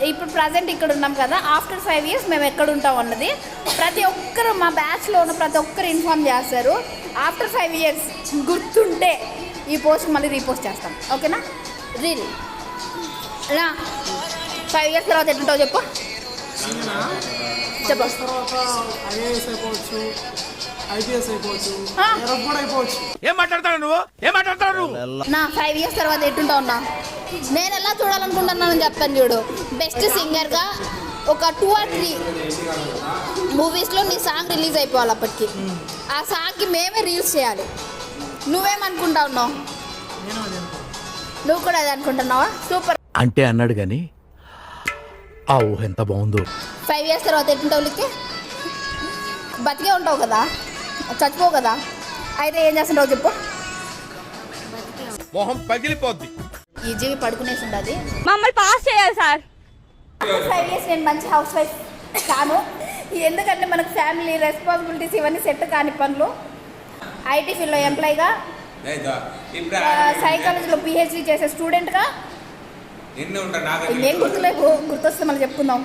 ఇప్పుడు ప్రజెంట్ ఇక్కడ ఉన్నాం కదా, ఆఫ్టర్ 5 years మేము ఎక్కడ ఉంటాం అన్నది ప్రతి ఒక్కరు మా బ్యాచ్లో ఉన్న ప్రతి ఒక్కరు ఇన్ఫార్మ్ చేస్తారు. ఆఫ్టర్ 5 years గుర్తుంటే ఈ పోస్ట్ మళ్ళీ రీపోస్ట్ చేస్తాం, ఓకేనా? రీల్ రా. 5 years తర్వాత ఎట్లుంటావు చెప్పు. నా 5 years తర్వాత ఎట్టుంటావు అన్నా? నేను ఎలా చూడాలనుకుంటున్నానని చెప్తాను చూడు. బెస్ట్ సింగర్గా ఒక 2 or 3 మూవీస్లో నీ సాంగ్ రిలీజ్ అయిపోవాలి. అప్పటికి ఆ సాంగ్కి మేమే రీల్స్ చేయాలి. నువ్వేమనుకుంటా ఉన్నావు? నువ్వు కూడా అదే అనుకుంటున్నావా? సూపర్ అంటే అన్నాడు కానీ ఆ ఊహ ఎంత బాగుందో. 5 years తర్వాత ఎట్టుంటావు? లిక్కి బతికే ఉంటావు కదా, చచ్చిపోవు కదా. అయితే ఏం చేస్తుంటావు చెప్పు. మొహం పగిలిపోద్ది. ఈ జీవి పడుకునేసి ఉండదు. మమ్మల్ని పాస్ చేయాలి సార్. 5 years నేను మంచి హౌస్ వైఫ్ కాను, ఎందుకంటే మనకు ఫ్యామిలీ రెస్పాన్సిబిలిటీస్ ఇవన్నీ సెట్ కాని పనులు. ఐటీ ఫీల్డ్లో ఎంప్లాయీగా, సైకాలజీలో PhD చేసే స్టూడెంట్గా, ఇంకేం గుర్తులేవు, గుర్తొస్తే మళ్ళీ చెప్పుకుందాం.